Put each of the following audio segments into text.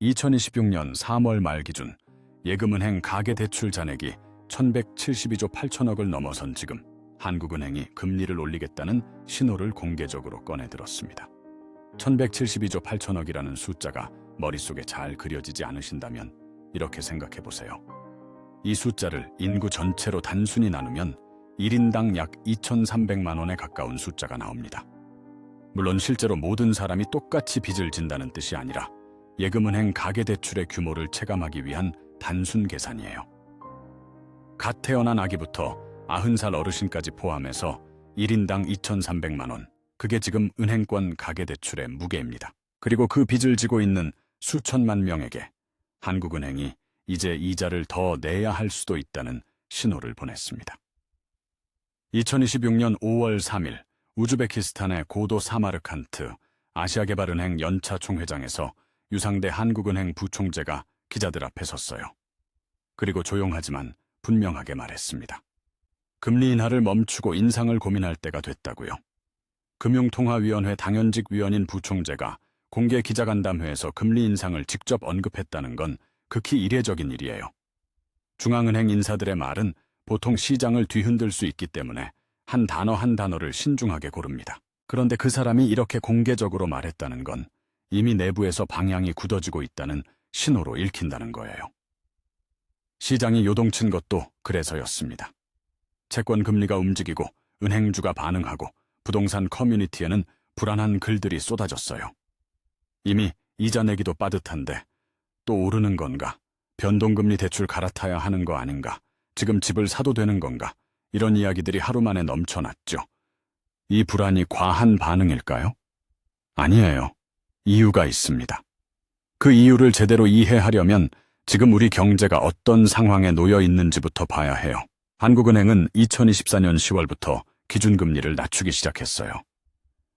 2026년 3월 말 기준 예금은행 가계대출 잔액이 1172조 8천억을 넘어선 지금 한국은행이 금리를 올리겠다는 신호를 공개적으로 꺼내들었습니다. 1172조 8천억이라는 숫자가 머릿속에 잘 그려지지 않으신다면 이렇게 생각해보세요. 이 숫자를 인구 전체로 단순히 나누면 1인당 약 2,300만 원에 가까운 숫자가 나옵니다. 물론 실제로 모든 사람이 똑같이 빚을 진다는 뜻이 아니라 예금은행 가계대출의 규모를 체감하기 위한 단순 계산이에요. 갓 태어난 아기부터 90살 어르신까지 포함해서 1인당 2,300만 원, 그게 지금 은행권 가계대출의 무게입니다. 그리고 그 빚을 지고 있는 수천만 명에게 한국은행이 이제 이자를 더 내야 할 수도 있다는 신호를 보냈습니다. 2026년 5월 3일 우즈베키스탄의 고도 사마르칸트 아시아개발은행 연차 총회장에서 유상대 한국은행 부총재가 기자들 앞에 섰어요. 그리고 조용하지만 분명하게 말했습니다. 금리 인하를 멈추고 인상을 고민할 때가 됐다고요. 금융통화위원회 당연직 위원인 부총재가 공개 기자간담회에서 금리 인상을 직접 언급했다는 건 극히 이례적인 일이에요. 중앙은행 인사들의 말은 보통 시장을 뒤흔들 수 있기 때문에 한 단어 한 단어를 신중하게 고릅니다. 그런데 그 사람이 이렇게 공개적으로 말했다는 건 이미 내부에서 방향이 굳어지고 있다는 신호로 읽힌다는 거예요. 시장이 요동친 것도 그래서였습니다. 채권 금리가 움직이고 은행주가 반응하고 부동산 커뮤니티에는 불안한 글들이 쏟아졌어요. 이미 이자 내기도 빠듯한데 또 오르는 건가? 변동금리 대출 갈아타야 하는 거 아닌가? 지금 집을 사도 되는 건가? 이런 이야기들이 하루 만에 넘쳐났죠. 이 불안이 과한 반응일까요? 아니에요. 이유가 있습니다. 그 이유를 제대로 이해하려면 지금 우리 경제가 어떤 상황에 놓여 있는지부터 봐야 해요. 한국은행은 2024년 10월부터 기준금리를 낮추기 시작했어요.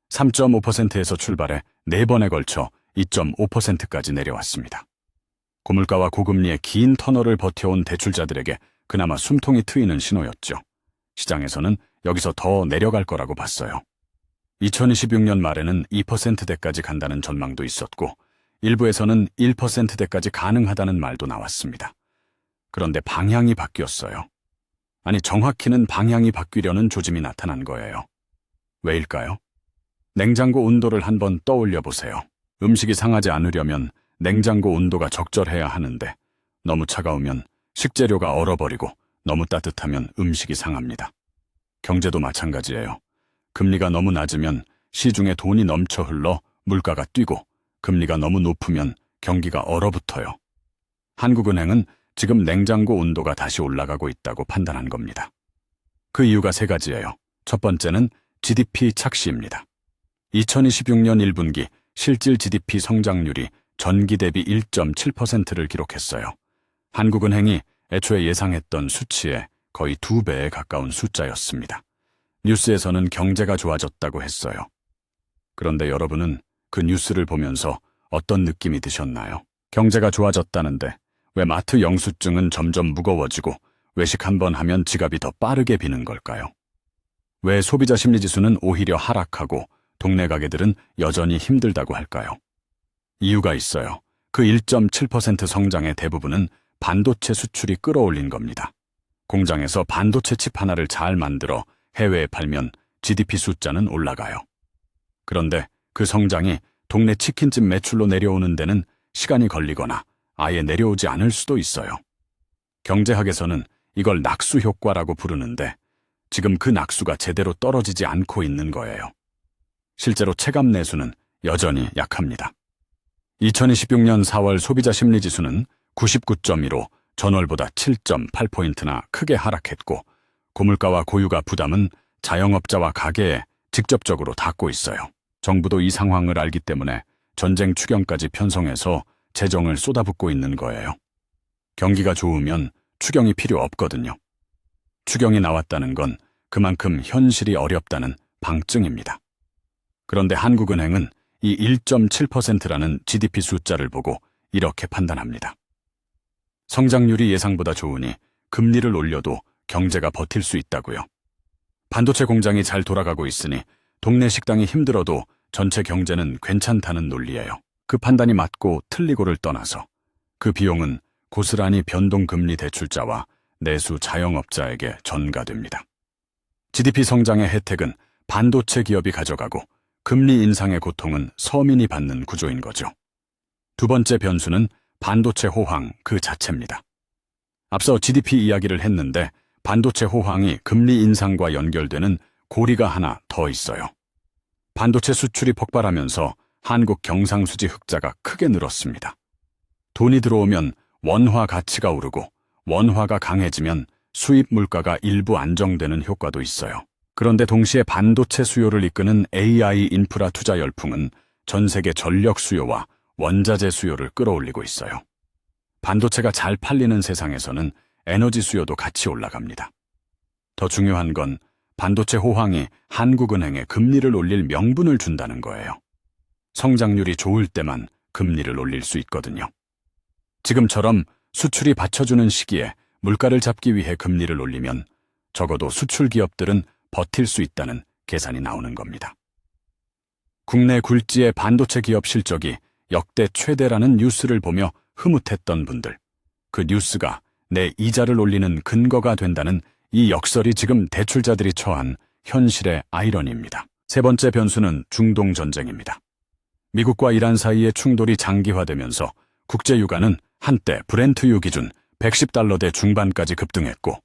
3.5%에서 출발해 4번에 걸쳐 2.5%까지 내려왔습니다. 고물가와 고금리의 긴 터널을 버텨온 대출자들에게 그나마 숨통이 트이는 신호였죠. 시장에서는 여기서 더 내려갈 거라고 봤어요. 2026년 말에는 2%대까지 간다는 전망도 있었고 일부에서는 1%대까지 가능하다는 말도 나왔습니다. 그런데 방향이 바뀌었어요. 아니, 정확히는 방향이 바뀌려는 조짐이 나타난 거예요. 왜일까요? 냉장고 온도를 한번 떠올려 보세요. 음식이 상하지 않으려면 냉장고 온도가 적절해야 하는데 너무 차가우면 식재료가 얼어버리고 너무 따뜻하면 음식이 상합니다. 경제도 마찬가지예요. 금리가 너무 낮으면 시중에 돈이 넘쳐 흘러 물가가 뛰고 금리가 너무 높으면 경기가 얼어붙어요. 한국은행은 지금 냉장고 온도가 다시 올라가고 있다고 판단한 겁니다. 그 이유가 3가지예요. 첫 번째는 GDP 착시입니다. 2026년 1분기 실질 GDP 성장률이 전기 대비 1.7%를 기록했어요. 한국은행이 애초에 예상했던 수치의 거의 2배에 가까운 숫자였습니다. 뉴스에서는 경제가 좋아졌다고 했어요. 그런데 여러분은 그 뉴스를 보면서 어떤 느낌이 드셨나요? 경제가 좋아졌다는데 왜 마트 영수증은 점점 무거워지고 외식 한번 하면 지갑이 더 빠르게 비는 걸까요? 왜 소비자 심리지수는 오히려 하락하고 동네 가게들은 여전히 힘들다고 할까요? 이유가 있어요. 그 1.7% 성장의 대부분은 반도체 수출이 끌어올린 겁니다. 공장에서 반도체 칩 하나를 잘 만들어 해외에 팔면 GDP 숫자는 올라가요. 그런데 그 성장이 동네 치킨집 매출로 내려오는 데는 시간이 걸리거나 아예 내려오지 않을 수도 있어요. 경제학에서는 이걸 낙수 효과라고 부르는데 지금 그 낙수가 제대로 떨어지지 않고 있는 거예요. 실제로 체감 내수는 여전히 약합니다. 2026년 4월 소비자 심리지수는 99.1로 전월보다 7.8포인트나 크게 하락했고 고물가와 고유가 부담은 자영업자와 가게에 직접적으로 닿고 있어요. 정부도 이 상황을 알기 때문에 전쟁 추경까지 편성해서 재정을 쏟아붓고 있는 거예요. 경기가 좋으면 추경이 필요 없거든요. 추경이 나왔다는 건 그만큼 현실이 어렵다는 방증입니다. 그런데 한국은행은 이 1.7%라는 GDP 숫자를 보고 이렇게 판단합니다. 성장률이 예상보다 좋으니 금리를 올려도 경제가 버틸 수 있다고요. 반도체 공장이 잘 돌아가고 있으니 동네 식당이 힘들어도 전체 경제는 괜찮다는 논리예요. 그 판단이 맞고 틀리고를 떠나서 그 비용은 고스란히 변동금리 대출자와 내수 자영업자에게 전가됩니다. GDP 성장의 혜택은 반도체 기업이 가져가고 금리 인상의 고통은 서민이 받는 구조인 거죠. 두 번째 변수는 반도체 호황 그 자체입니다. 앞서 GDP 이야기를 했는데 반도체 호황이 금리 인상과 연결되는 고리가 하나 더 있어요. 반도체 수출이 폭발하면서 한국 경상수지 흑자가 크게 늘었습니다. 돈이 들어오면 원화 가치가 오르고 원화가 강해지면 수입 물가가 일부 안정되는 효과도 있어요. 그런데 동시에 반도체 수요를 이끄는 AI 인프라 투자 열풍은 전 세계 전력 수요와 원자재 수요를 끌어올리고 있어요. 반도체가 잘 팔리는 세상에서는 에너지 수요도 같이 올라갑니다. 더 중요한 건 반도체 호황이 한국은행에 금리를 올릴 명분을 준다는 거예요. 성장률이 좋을 때만 금리를 올릴 수 있거든요. 지금처럼 수출이 받쳐주는 시기에 물가를 잡기 위해 금리를 올리면 적어도 수출 기업들은 버틸 수 있다는 계산이 나오는 겁니다. 국내 굴지의 반도체 기업 실적이 역대 최대라는 뉴스를 보며 흐뭇했던 분들, 그 뉴스가 내 이자를 올리는 근거가 된다는 이 역설이 지금 대출자들이 처한 현실의 아이러니입니다. 세 번째 변수는 중동 전쟁입니다. 미국과 이란 사이의 충돌이 장기화되면서 국제 유가는 한때 브렌트유 기준 110달러대 중반까지 급등했고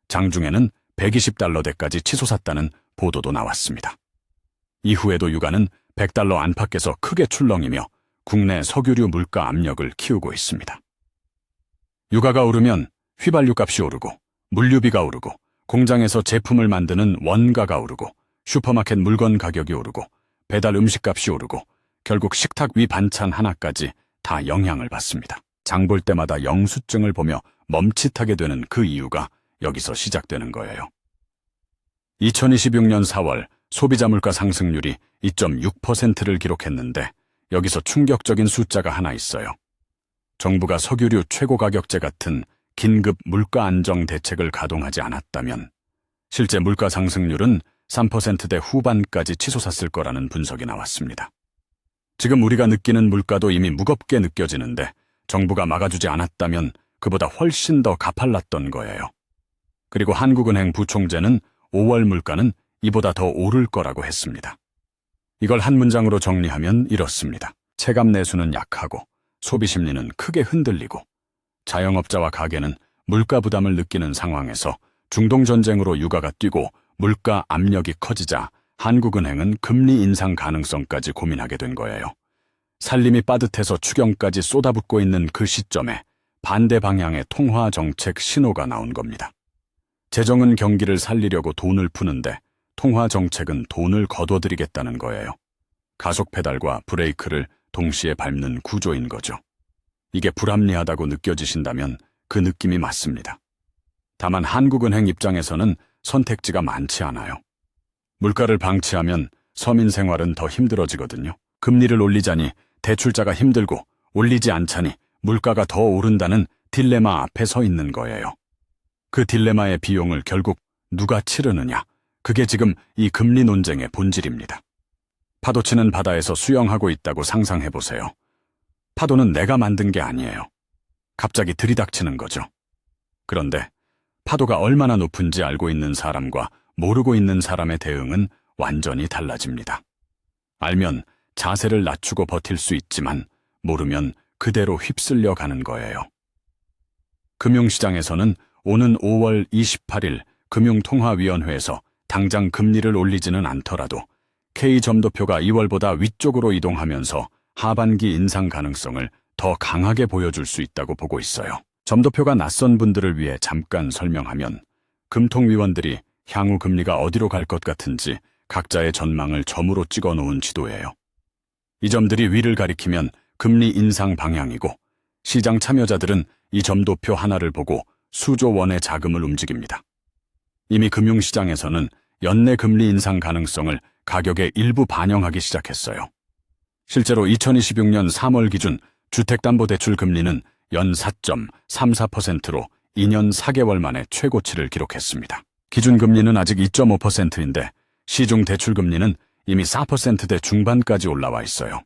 장중에는 120달러대까지 치솟았다는 보도도 나왔습니다. 이후에도 유가는 100달러 안팎에서 크게 출렁이며 국내 석유류 물가 압력을 키우고 있습니다. 유가가 오르면 휘발유 값이 오르고 물류비가 오르고 공장에서 제품을 만드는 원가가 오르고 슈퍼마켓 물건 가격이 오르고 배달 음식값이 오르고 결국 식탁 위 반찬 하나까지 다 영향을 받습니다. 장 볼 때마다 영수증을 보며 멈칫하게 되는 그 이유가 여기서 시작되는 거예요. 2026년 4월 소비자 물가 상승률이 2.6%를 기록했는데 여기서 충격적인 숫자가 하나 있어요. 정부가 석유류 최고가격제 같은 긴급 물가 안정 대책을 가동하지 않았다면 실제 물가 상승률은 3%대 후반까지 치솟았을 거라는 분석이 나왔습니다. 지금 우리가 느끼는 물가도 이미 무겁게 느껴지는데 정부가 막아주지 않았다면 그보다 훨씬 더 가팔랐던 거예요. 그리고 한국은행 부총재는 5월 물가는 이보다 더 오를 거라고 했습니다. 이걸 한 문장으로 정리하면 이렇습니다. 체감 내수는 약하고 소비 심리는 크게 흔들리고 자영업자와 가게는 물가 부담을 느끼는 상황에서 중동 전쟁으로 유가가 뛰고 물가 압력이 커지자 한국은행은 금리 인상 가능성까지 고민하게 된 거예요. 살림이 빠듯해서 추경까지 쏟아붓고 있는 그 시점에 반대 방향의 통화 정책 신호가 나온 겁니다. 재정은 경기를 살리려고 돈을 푸는데 통화 정책은 돈을 거둬들이겠다는 거예요. 가속 페달과 브레이크를 동시에 밟는 구조인 거죠. 이게 불합리하다고 느껴지신다면 그 느낌이 맞습니다. 다만 한국은행 입장에서는 선택지가 많지 않아요. 물가를 방치하면 서민 생활은 더 힘들어지거든요. 금리를 올리자니 대출자가 힘들고 올리지 않자니 물가가 더 오른다는 딜레마 앞에 서 있는 거예요. 그 딜레마의 비용을 결국 누가 치르느냐, 그게 지금 이 금리 논쟁의 본질입니다. 파도치는 바다에서 수영하고 있다고 상상해보세요. 파도는 내가 만든 게 아니에요. 갑자기 들이닥치는 거죠. 그런데 파도가 얼마나 높은지 알고 있는 사람과 모르고 있는 사람의 대응은 완전히 달라집니다. 알면 자세를 낮추고 버틸 수 있지만 모르면 그대로 휩쓸려 가는 거예요. 금융시장에서는 오는 5월 28일 금융통화위원회에서 당장 금리를 올리지는 않더라도 K점도표가 2월보다 위쪽으로 이동하면서 하반기 인상 가능성을 더 강하게 보여줄 수 있다고 보고 있어요. 점도표가 낯선 분들을 위해 잠깐 설명하면 금통위원들이 향후 금리가 어디로 갈 것 같은지 각자의 전망을 점으로 찍어 놓은 지도예요. 이 점들이 위를 가리키면 금리 인상 방향이고 시장 참여자들은 이 점도표 하나를 보고 수조 원의 자금을 움직입니다. 이미 금융시장에서는 연내 금리 인상 가능성을 가격에 일부 반영하기 시작했어요. 실제로 2026년 3월 기준 주택담보대출 금리는 연 4.34%로 2년 4개월 만에 최고치를 기록했습니다. 기준금리는 아직 2.5%인데 시중 대출금리는 이미 4%대 중반까지 올라와 있어요.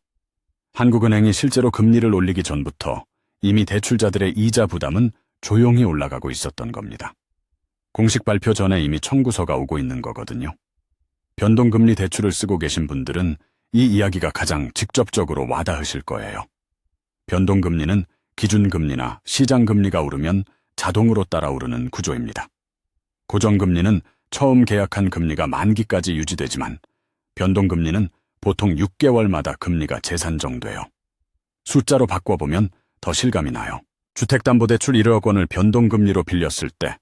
한국은행이 실제로 금리를 올리기 전부터 이미 대출자들의 이자 부담은 조용히 올라가고 있었던 겁니다. 공식 발표 전에 이미 청구서가 오고 있는 거거든요. 변동금리 대출을 쓰고 계신 분들은 이 이야기가 가장 직접적으로 와닿으실 거예요. 변동금리는 기준금리나 시장금리가 오르면 자동으로 따라 오르는 구조입니다. 고정금리는 처음 계약한 금리가 만기까지 유지되지만 변동금리는 보통 6개월마다 금리가 재산정돼요. 숫자로 바꿔보면 더 실감이 나요. 주택담보대출 1억 원을 변동금리로 빌렸을 때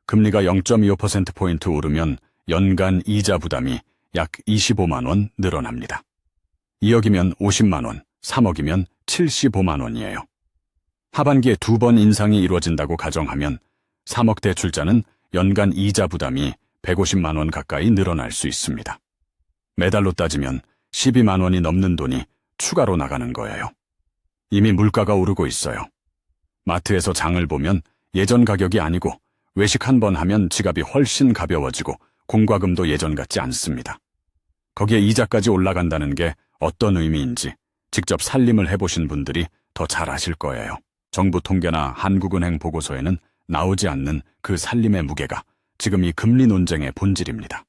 금리가 0.25%포인트 오르면 연간 이자 부담이 약 25만 원 늘어납니다. 2억이면 50만 원, 3억이면 75만 원이에요. 하반기에 2번 인상이 이루어진다고 가정하면 3억 대출자는 연간 이자 부담이 150만 원 가까이 늘어날 수 있습니다. 매달로 따지면 12만 원이 넘는 돈이 추가로 나가는 거예요. 이미 물가가 오르고 있어요. 마트에서 장을 보면 예전 가격이 아니고 외식 한 번 하면 지갑이 훨씬 가벼워지고 공과금도 예전 같지 않습니다. 거기에 이자까지 올라간다는 게 어떤 의미인지 직접 살림을 해보신 분들이 더 잘 아실 거예요. 정부 통계나 한국은행 보고서에는 나오지 않는 그 살림의 무게가 지금 이 금리 논쟁의 본질입니다.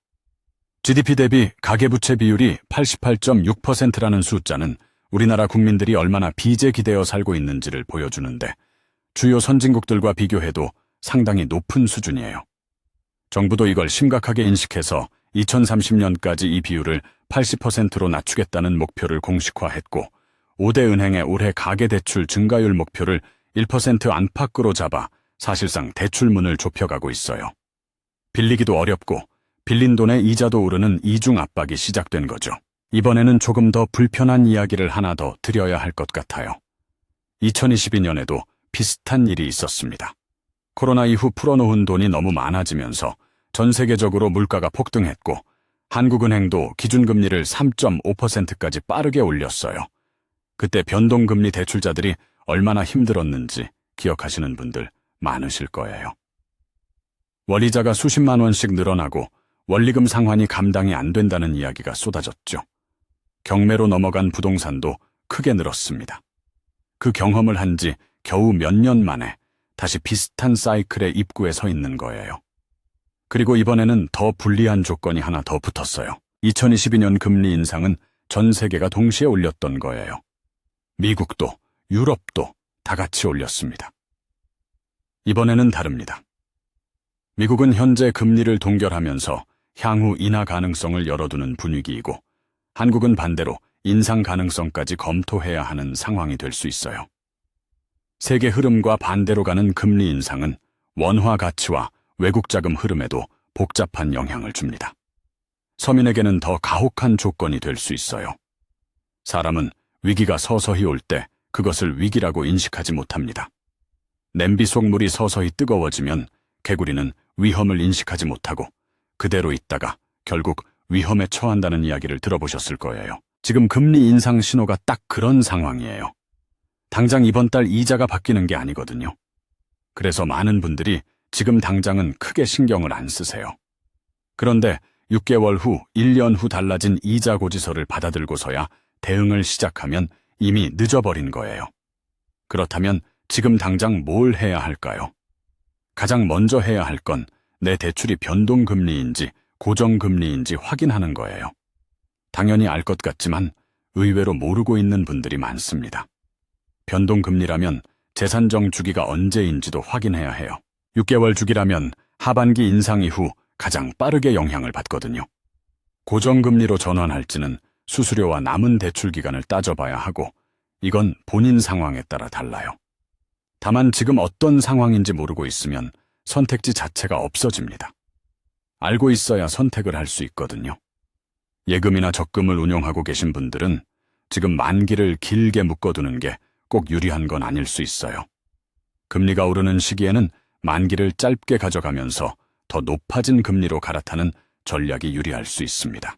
GDP 대비 가계부채 비율이 88.6%라는 숫자는 우리나라 국민들이 얼마나 빚에 기대어 살고 있는지를 보여주는데 주요 선진국들과 비교해도 상당히 높은 수준이에요. 정부도 이걸 심각하게 인식해서 2030년까지 이 비율을 80%로 낮추겠다는 목표를 공식화했고 5대 은행의 올해 가계대출 증가율 목표를 1% 안팎으로 잡아 사실상 대출문을 좁혀가고 있어요. 빌리기도 어렵고 빌린 돈의 이자도 오르는 이중 압박이 시작된 거죠. 이번에는 조금 더 불편한 이야기를 하나 더 드려야 할 것 같아요. 2022년에도 비슷한 일이 있었습니다. 코로나 이후 풀어놓은 돈이 너무 많아지면서 전 세계적으로 물가가 폭등했고 한국은행도 기준금리를 3.5%까지 빠르게 올렸어요. 그때 변동금리 대출자들이 얼마나 힘들었는지 기억하시는 분들 많으실 거예요. 원리자가 수십만 원씩 늘어나고 원리금 상환이 감당이 안 된다는 이야기가 쏟아졌죠. 경매로 넘어간 부동산도 크게 늘었습니다. 그 경험을 한 지 겨우 몇 년 만에 다시 비슷한 사이클의 입구에 서 있는 거예요. 그리고 이번에는 더 불리한 조건이 하나 더 붙었어요. 2022년 금리 인상은 전 세계가 동시에 올렸던 거예요. 미국도 유럽도 다 같이 올렸습니다. 이번에는 다릅니다. 미국은 현재 금리를 동결하면서 향후 인하 가능성을 열어두는 분위기이고 한국은 반대로 인상 가능성까지 검토해야 하는 상황이 될 수 있어요. 세계 흐름과 반대로 가는 금리 인상은 원화 가치와 외국 자금 흐름에도 복잡한 영향을 줍니다. 서민에게는 더 가혹한 조건이 될 수 있어요. 사람은 위기가 서서히 올 때 그것을 위기라고 인식하지 못합니다. 냄비 속 물이 서서히 뜨거워지면 개구리는 위험을 인식하지 못하고 그대로 있다가 결국 위험에 처한다는 이야기를 들어보셨을 거예요. 지금 금리 인상 신호가 딱 그런 상황이에요. 당장 이번 달 이자가 바뀌는 게 아니거든요. 그래서 많은 분들이 지금 당장은 크게 신경을 안 쓰세요. 그런데 6개월 후, 1년 후 달라진 이자 고지서를 받아들고서야 대응을 시작하면 이미 늦어버린 거예요. 그렇다면 지금 당장 뭘 해야 할까요? 가장 먼저 해야 할 건 내 대출이 변동금리인지 고정금리인지 확인하는 거예요. 당연히 알 것 같지만 의외로 모르고 있는 분들이 많습니다. 변동금리라면 재산정 주기가 언제인지도 확인해야 해요. 6개월 주기라면 하반기 인상 이후 가장 빠르게 영향을 받거든요. 고정금리로 전환할지는 수수료와 남은 대출 기간을 따져봐야 하고 이건 본인 상황에 따라 달라요. 다만 지금 어떤 상황인지 모르고 있으면 선택지 자체가 없어집니다. 알고 있어야 선택을 할 수 있거든요. 예금이나 적금을 운용하고 계신 분들은 지금 만기를 길게 묶어두는 게 꼭 유리한 건 아닐 수 있어요. 금리가 오르는 시기에는 만기를 짧게 가져가면서 더 높아진 금리로 갈아타는 전략이 유리할 수 있습니다.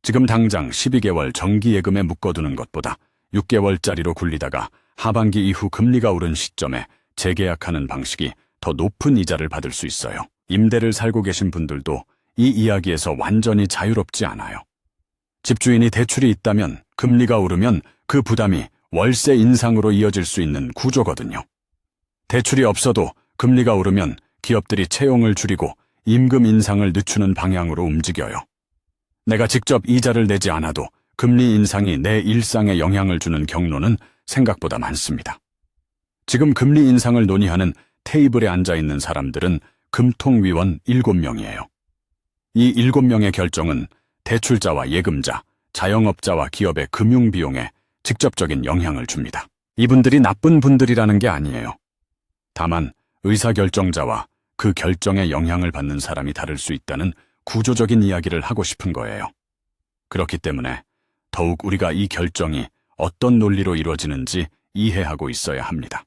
지금 당장 12개월 정기예금에 묶어두는 것보다 6개월짜리로 굴리다가 하반기 이후 금리가 오른 시점에 재계약하는 방식이 더 높은 이자를 받을 수 있어요. 임대를 살고 계신 분들도 이 이야기에서 완전히 자유롭지 않아요. 집주인이 대출이 있다면 금리가 오르면 그 부담이 월세 인상으로 이어질 수 있는 구조거든요. 대출이 없어도 금리가 오르면 기업들이 채용을 줄이고 임금 인상을 늦추는 방향으로 움직여요. 내가 직접 이자를 내지 않아도 금리 인상이 내 일상에 영향을 주는 경로는 생각보다 많습니다. 지금 금리 인상을 논의하는 테이블에 앉아 있는 사람들은 금통위원 7명이에요. 이 7명의 결정은 대출자와 예금자, 자영업자와 기업의 금융비용에 직접적인 영향을 줍니다. 이분들이 나쁜 분들이라는 게 아니에요. 다만 의사결정자와 그 결정에 영향을 받는 사람이 다를 수 있다는 구조적인 이야기를 하고 싶은 거예요. 그렇기 때문에 더욱 우리가 이 결정이 어떤 논리로 이루어지는지 이해하고 있어야 합니다.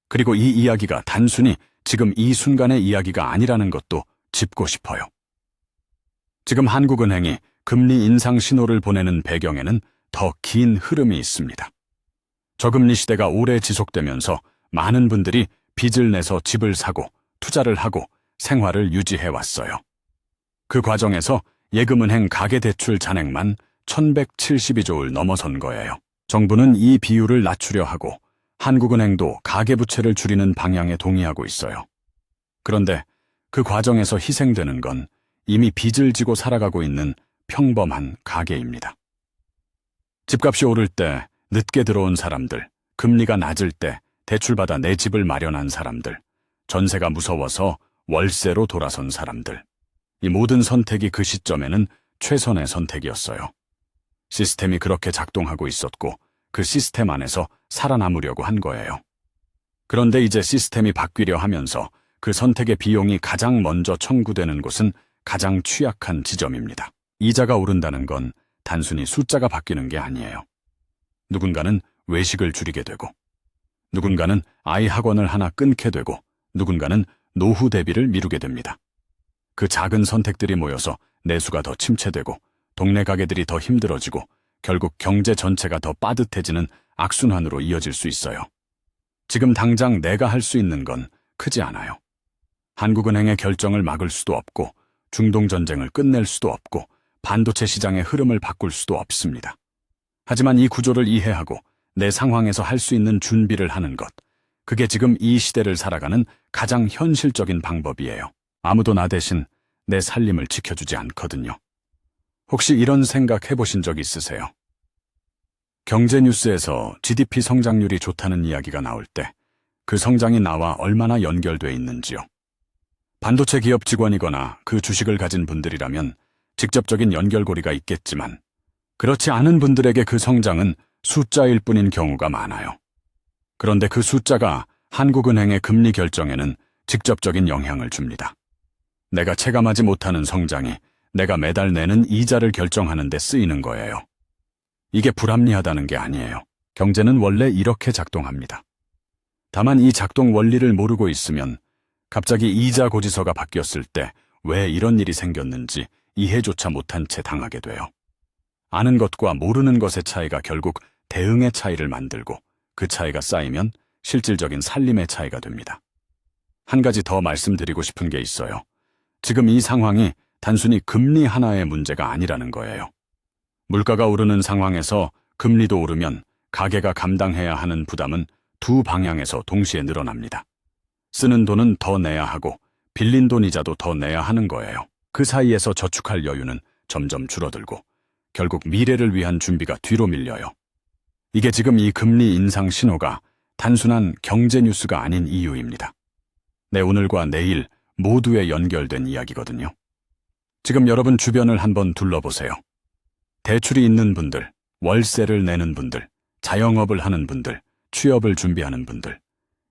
그리고 이 이야기가 단순히 지금 이 순간의 이야기가 아니라는 것도 짚고 싶어요. 지금 한국은행이 금리 인상 신호를 보내는 배경에는 더 긴 흐름이 있습니다. 저금리 시대가 오래 지속되면서 많은 분들이 빚을 내서 집을 사고 투자를 하고 생활을 유지해 왔어요. 그 과정에서 예금은행 가계대출 잔액만 1172조를 넘어선 거예요. 정부는 이 비율을 낮추려 하고 한국은행도 가계부채를 줄이는 방향에 동의하고 있어요. 그런데 그 과정에서 희생되는 건 이미 빚을 지고 살아가고 있는 평범한 가계입니다. 집값이 오를 때 늦게 들어온 사람들, 금리가 낮을 때 대출받아 내 집을 마련한 사람들, 전세가 무서워서 월세로 돌아선 사람들. 이 모든 선택이 그 시점에는 최선의 선택이었어요. 시스템이 그렇게 작동하고 있었고 그 시스템 안에서 살아남으려고 한 거예요. 그런데 이제 시스템이 바뀌려 하면서 그 선택의 비용이 가장 먼저 청구되는 곳은 가장 취약한 지점입니다. 이자가 오른다는 건 단순히 숫자가 바뀌는 게 아니에요. 누군가는 외식을 줄이게 되고, 누군가는 아이 학원을 하나 끊게 되고, 누군가는 노후 대비를 미루게 됩니다. 그 작은 선택들이 모여서 내수가 더 침체되고, 동네 가게들이 더 힘들어지고, 결국 경제 전체가 더 빠듯해지는 악순환으로 이어질 수 있어요. 지금 당장 내가 할 수 있는 건 크지 않아요. 한국은행의 결정을 막을 수도 없고, 중동전쟁을 끝낼 수도 없고, 반도체 시장의 흐름을 바꿀 수도 없습니다. 하지만 이 구조를 이해하고 내 상황에서 할 수 있는 준비를 하는 것, 그게 지금 이 시대를 살아가는 가장 현실적인 방법이에요. 아무도 나 대신 내 살림을 지켜주지 않거든요. 혹시 이런 생각 해보신 적 있으세요? 경제 뉴스에서 GDP 성장률이 좋다는 이야기가 나올 때 그 성장이 나와 얼마나 연결돼 있는지요? 반도체 기업 직원이거나 그 주식을 가진 분들이라면 직접적인 연결고리가 있겠지만 그렇지 않은 분들에게 그 성장은 숫자일 뿐인 경우가 많아요. 그런데 그 숫자가 한국은행의 금리 결정에는 직접적인 영향을 줍니다. 내가 체감하지 못하는 성장이 내가 매달 내는 이자를 결정하는 데 쓰이는 거예요. 이게 불합리하다는 게 아니에요. 경제는 원래 이렇게 작동합니다. 다만 이 작동 원리를 모르고 있으면 갑자기 이자 고지서가 바뀌었을 때 왜 이런 일이 생겼는지 이해조차 못한 채 당하게 돼요. 아는 것과 모르는 것의 차이가 결국 대응의 차이를 만들고 그 차이가 쌓이면 실질적인 살림의 차이가 됩니다. 한 가지 더 말씀드리고 싶은 게 있어요. 지금 이 상황이 단순히 금리 하나의 문제가 아니라는 거예요. 물가가 오르는 상황에서 금리도 오르면 가계가 감당해야 하는 부담은 두 방향에서 동시에 늘어납니다. 쓰는 돈은 더 내야 하고 빌린 돈 이자도 더 내야 하는 거예요. 그 사이에서 저축할 여유는 점점 줄어들고 결국 미래를 위한 준비가 뒤로 밀려요. 이게 지금 이 금리 인상 신호가 단순한 경제 뉴스가 아닌 이유입니다. 내 오늘과 내일 모두에 연결된 이야기거든요. 지금 여러분 주변을 한번 둘러보세요. 대출이 있는 분들, 월세를 내는 분들, 자영업을 하는 분들, 취업을 준비하는 분들.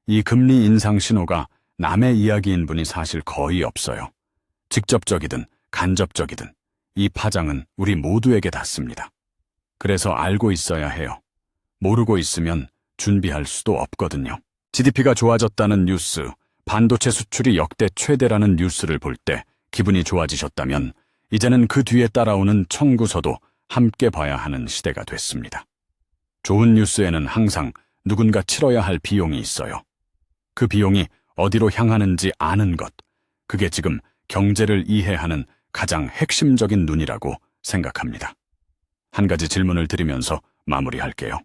이 금리 인상 신호가 남의 이야기인 분이 사실 거의 없어요. 직접적이든 간접적이든 이 파장은 우리 모두에게 닿습니다. 그래서 알고 있어야 해요. 모르고 있으면 준비할 수도 없거든요. GDP가 좋아졌다는 뉴스, 반도체 수출이 역대 최대라는 뉴스를 볼 때 기분이 좋아지셨다면 이제는 그 뒤에 따라오는 청구서도 함께 봐야 하는 시대가 됐습니다. 좋은 뉴스에는 항상 누군가 치러야 할 비용이 있어요. 그 비용이 어디로 향하는지 아는 것, 그게 지금 경제를 이해하는 가장 핵심적인 눈이라고 생각합니다. 한 가지 질문을 드리면서 마무리할게요.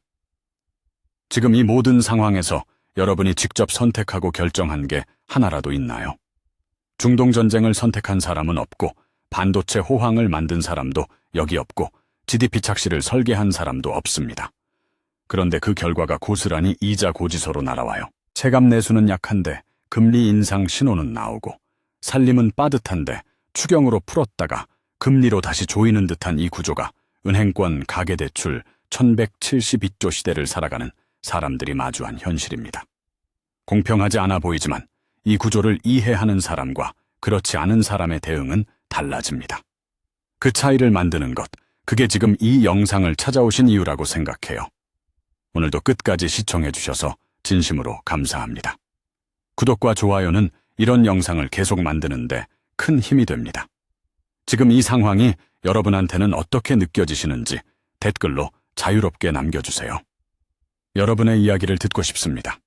지금 이 모든 상황에서 여러분이 직접 선택하고 결정한 게 하나라도 있나요? 중동전쟁을 선택한 사람은 없고, 반도체 호황을 만든 사람도 여기 없고, GDP 착시를 설계한 사람도 없습니다. 그런데 그 결과가 고스란히 이자 고지서로 날아와요. 체감 내수는 약한데 금리 인상 신호는 나오고, 살림은 빠듯한데 추경으로 풀었다가 금리로 다시 조이는 듯한 이 구조가 은행권 가계대출 1172조 시대를 살아가는 사람들이 마주한 현실입니다. 공평하지 않아 보이지만 이 구조를 이해하는 사람과 그렇지 않은 사람의 대응은 달라집니다. 그 차이를 만드는 것, 그게 지금 이 영상을 찾아오신 이유라고 생각해요. 오늘도 끝까지 시청해 주셔서 진심으로 감사합니다. 구독과 좋아요는 이런 영상을 계속 만드는데 큰 힘이 됩니다. 지금 이 상황이 여러분한테는 어떻게 느껴지시는지 댓글로 자유롭게 남겨주세요. 여러분의 이야기를 듣고 싶습니다.